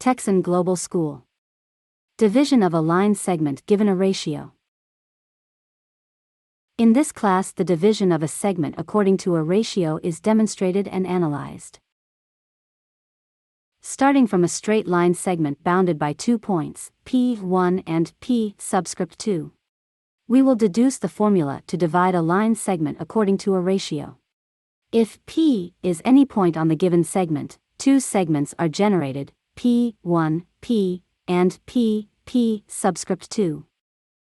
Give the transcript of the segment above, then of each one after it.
Texan Global School. Division of a line segment given a ratio. In this class, the division of a segment according to a ratio is demonstrated and analyzed. Starting from a straight line segment bounded by 2 points, P1 and P2, we will deduce the formula to divide a line segment according to a ratio. If P is any point on the given segment, two segments are generated, P1, P, and P2.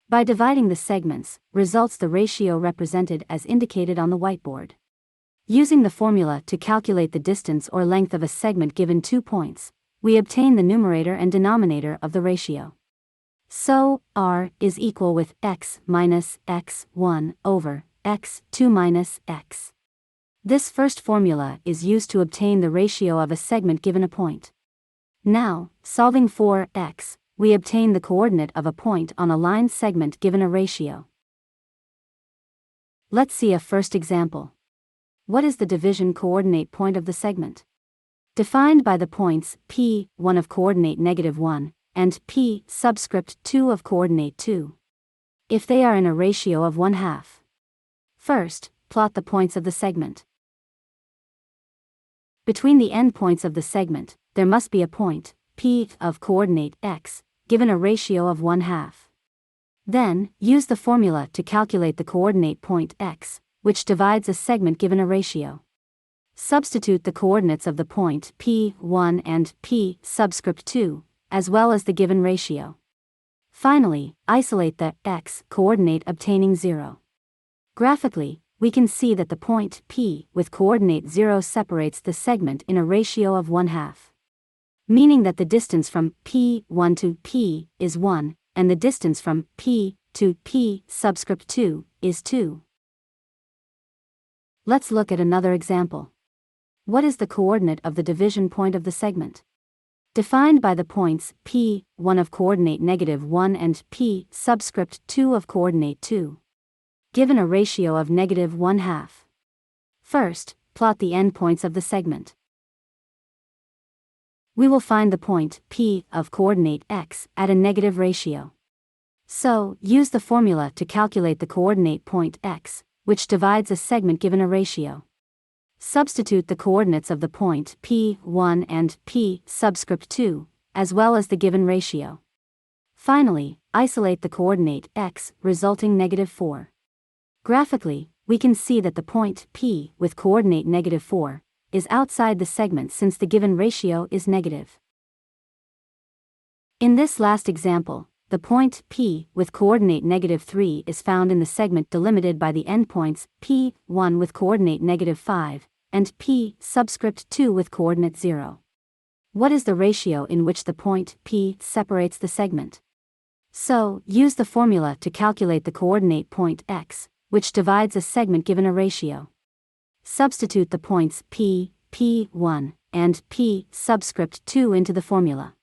By dividing the segments, results the ratio represented as indicated on the whiteboard. Using the formula to calculate the distance or length of a segment given 2 points, we obtain the numerator and denominator of the ratio. So, R is equal with x minus x1 over x2 minus x. This first formula is used to obtain the ratio of a segment given a point. Now, solving for x, we obtain the coordinate of a point on a line segment given a ratio. Let's see a first example. What is the division coordinate point of the segment? Defined by the points P1 of coordinate -1 and P2 of coordinate 2. If they are in a ratio of 1/2. First, plot the points of the segment. Between the endpoints of the segment, there must be a point, P of coordinate x, given a ratio of 1/2. Then, use the formula to calculate the coordinate point x, which divides a segment given a ratio. Substitute the coordinates of the point P1 and P2, as well as the given ratio. Finally, isolate the x coordinate obtaining 0. Graphically, we can see that the point P with coordinate 0 separates the segment in a ratio of 1/2. Meaning that the distance from P1 to P is 1, and the distance from P to P2 is 2. Let's look at another example. What is the coordinate of the division point of the segment? Defined by the points P1 of coordinate -1 and P2 of coordinate 2. Given a ratio of -1/2. First, plot the endpoints of the segment. We will find the point P of coordinate x at a negative ratio. So, use the formula to calculate the coordinate point x, which divides a segment given a ratio. Substitute the coordinates of the point P1 and P2, as well as the given ratio. Finally, isolate the coordinate x, resulting -4. Graphically, we can see that the point P with coordinate -4 is outside the segment since the given ratio is negative. In this last example, the point P with coordinate -3 is found in the segment delimited by the endpoints P1 with coordinate -5 and P2 with coordinate 0. What is the ratio in which the point P separates the segment? So, use the formula to calculate the coordinate point x, which divides a segment given a ratio. Substitute the points P1, and P2 into the formula.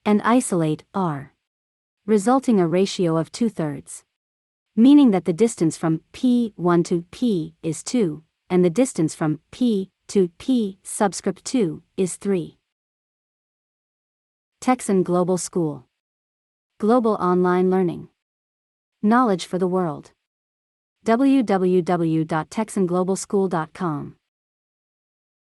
And isolate R. Resulting a ratio of 2/3. Meaning that the distance from P1 to P is 2, and the distance from P to P2 is 3. Texan Global School. Global online learning. Knowledge for the world. www.texanglobalschool.com